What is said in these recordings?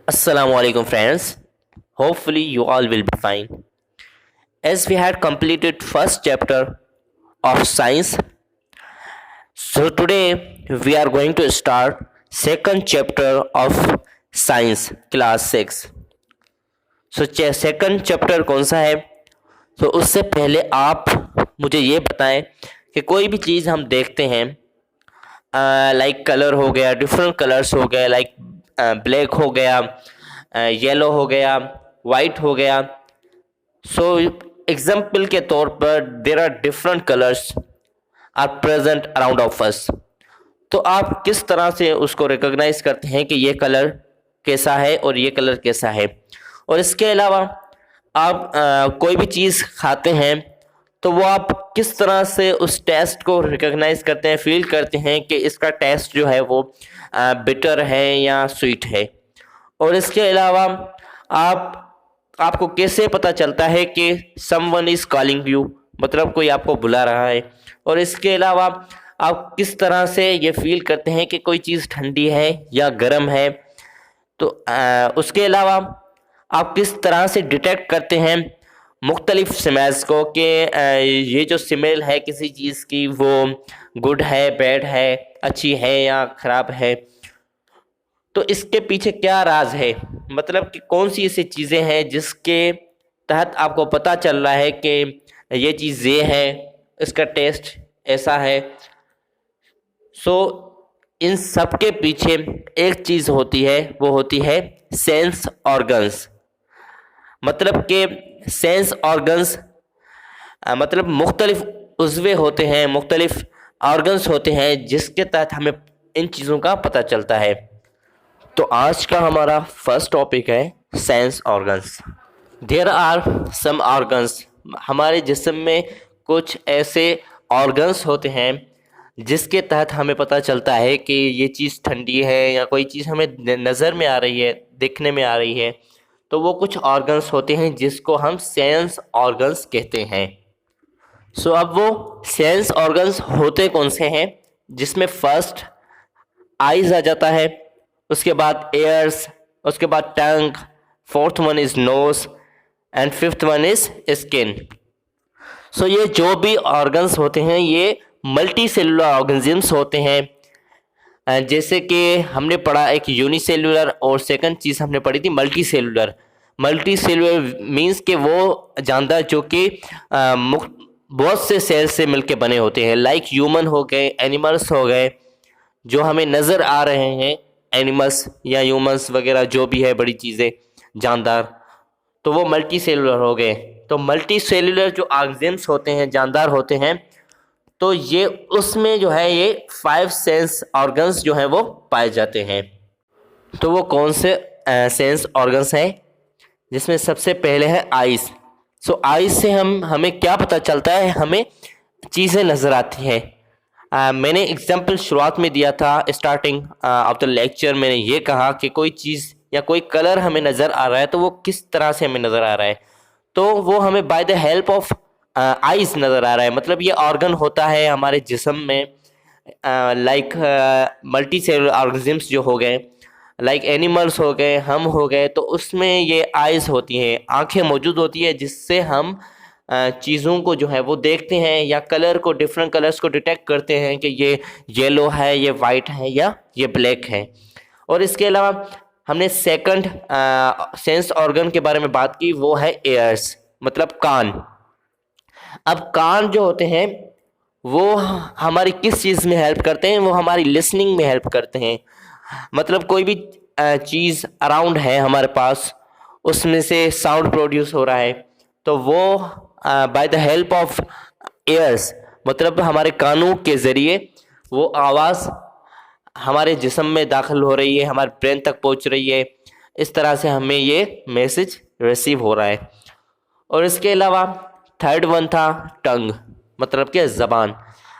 Assalamu alaikum friends. Hopefully you all will be fine. As we had completed first chapter of science, so today we are going to start second chapter of science class 6. So second chapter कौन सा है? तो उससे पहले आप मुझे ये बताएं कि कोई भी चीज़ हम देखते हैं लाइक कलर हो गया, डिफरेंट कलर्स हो गए, लाइक ब्लैक हो गया, येलो हो गया, वाइट हो गया। सो एग्जाम्पल के तौर पर there are different colours are present around of us. तो आप किस तरह से उसको रिकॉग्नाइज करते हैं कि ये कलर कैसा है और ये कलर कैसा है। और इसके अलावा आप कोई भी चीज़ खाते हैं तो वो आप किस तरह से उस टेस्ट को रिकॉग्नाइज करते हैं, फील करते हैं कि इसका टेस्ट जो है वो बिटर है या स्वीट है। और इसके अलावा आपको कैसे पता चलता है कि समवन इज़ कॉलिंग यू, मतलब कोई आपको बुला रहा है। और इसके अलावा आप किस तरह से ये फील करते हैं कि कोई चीज़ ठंडी है या गर्म है। तो उसके अलावा आप किस तरह से डिटेक्ट करते हैं मुख्तलिफ स्मेल्स को कि ये जो स्मेल है किसी चीज़ की वो गुड है, बैड है, अच्छी है या ख़राब है। तो इसके पीछे क्या राज है, मतलब कि कौन सी ऐसी चीज़ें हैं जिसके तहत आपको पता चल रहा है कि ये चीज़ ये है, इसका टेस्ट ऐसा है। सो इन सब के पीछे एक चीज़ होती है, वो होती है सेंस ऑर्गन्स। मतलब कि सेंस ऑर्गन्स मतलब मुख्तलिफ उज़्वे होते हैं, मुख्तलिफ ऑर्गन्स होते हैं जिसके तहत हमें इन चीज़ों का पता चलता है। तो आज का हमारा फर्स्ट टॉपिक है sense organs. There are some organs, हमारे जिस्म में कुछ ऐसे ऑर्गन्स होते हैं जिसके तहत हमें पता चलता है कि ये चीज़ ठंडी है या कोई चीज़ हमें नज़र में आ रही है, दिखने में आ रही है। तो वो कुछ ऑर्गन्स होते हैं जिसको हम सेंस ऑर्गन्स कहते हैं। सो अब वो सेंस ऑर्गन्स होते कौन से हैं, जिसमें फर्स्ट आइज़ आ जाता है, उसके बाद एयर्स, उसके बाद tongue, fourth one is nose and fifth one is skin. So ये जो भी ऑर्गन्स होते हैं ये मल्टी सेलुलर ऑर्गेनिजम्स होते हैं। जैसे कि हमने पढ़ा एक यूनिसेलुलर और सेकंड चीज़ हमने पढ़ी थी multi cellular. Multi cellular means कि वो जानदार जो कि बहुत से सेल से मिलके बने होते हैं, लाइक ह्यूमन हो गए, एनिमल्स हो गए, जो हमें नज़र आ रहे हैं, एनिमल्स या ह्यूमंस वगैरह जो भी है बड़ी चीज़ें जानदार, तो वो मल्टी सेलुलर हो गए। तो मल्टी सेलुलर जो ऑर्गेनिजम्स होते हैं, जानदार होते हैं, तो ये उसमें जो है ये 5 सेंस ऑर्गन्स जो हैं वो पाए जाते हैं। तो वो कौन से सेंस ऑर्गन्स हैं, जिसमें सबसे पहले है आइज़। सो आइज़ से हमें क्या पता चलता है, हमें चीज़ें नज़र आती हैं। मैंने एग्जाम्पल शुरुआत में दिया था, स्टार्टिंग ऑफ द लेक्चर मैंने ये कहा कि कोई चीज़ या कोई कलर हमें नज़र आ रहा है तो वो किस तरह से हमें नज़र आ रहा है, तो वो हमें bye the help of eyes नज़र आ रहा है। मतलब ये ऑर्गन होता है हमारे जिस्म में, लाइक मल्टी सेलुलर ऑर्गेनिजम्स जो हो गए, लाइक एनिमल्स हो गए, हम हो गए, तो उसमें ये आइज़ होती हैं, आंखें मौजूद होती है जिससे हम चीज़ों को जो है वो देखते हैं या कलर को, डिफरेंट कलर्स को डिटेक्ट करते हैं कि ये येलो है, ये वाइट है या ये ब्लैक है। और इसके अलावा हमने सेकंड सेंस ऑर्गन के बारे में बात की, वो है एयर्स, मतलब कान। अब कान जो होते हैं वो हमारी किस चीज़ में हेल्प करते हैं, वो हमारी लिसनिंग में हेल्प करते हैं। मतलब कोई भी चीज़ अराउंड है हमारे पास, उसमें से साउंड प्रोड्यूस हो रहा है, तो वो by the help of ears, मतलब हमारे कानों के ज़रिए वो आवाज़ हमारे जिस्म में दाखिल हो रही है, हमारे ब्रेन तक पहुंच रही है। इस तरह से हमें ये मैसेज रिसीव हो रहा है। और इसके अलावा थर्ड वन था टंग, मतलब कि ज़बान।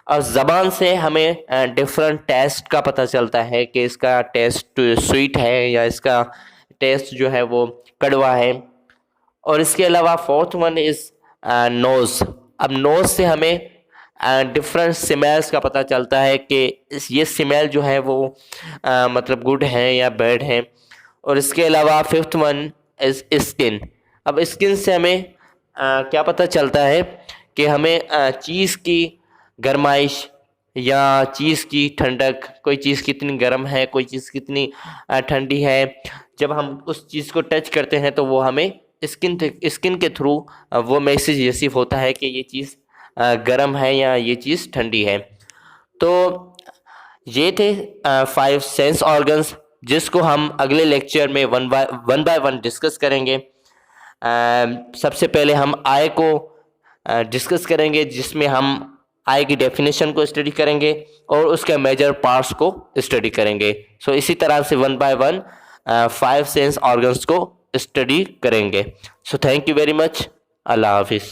और ज़बान से हमें डिफरेंट टेस्ट का पता चलता है कि इसका टेस्ट स्वीट है या इसका टेस्ट जो है वो कड़वा है। और इसके अलावा फोर्थ वन इज़ नोज़। अब नोज़ से हमें डिफरेंट स्मेल्स का पता चलता है कि ये स्मेल जो है वो मतलब गुड है या बैड है। और इसके अलावा फिफ्थ वन इज स्किन। अब स्किन से हमें क्या पता चलता है कि हमें चीज़ की गरमाइश या चीज़ की ठंडक, कोई चीज़ कितनी गर्म है, कोई चीज़ कितनी ठंडी है। जब हम उस चीज़ को टच करते हैं तो वो हमें स्किन के थ्रू वो मैसेज रिसीव होता है कि ये चीज़ गर्म है या ये चीज़ ठंडी है। तो ये थे 5 सेंस ऑर्गन्स, जिसको हम अगले लेक्चर में वन बाय वन डिस्कस करेंगे। सबसे पहले हम आई को डिस्कस करेंगे, जिसमें हम आई की डेफिनेशन को स्टडी करेंगे और उसके मेजर पार्ट्स को स्टडी करेंगे। सो इसी तरह से one by one 5 sense organs को स्टडी करेंगे। So thank you very much. अल्लाह हाफिज़।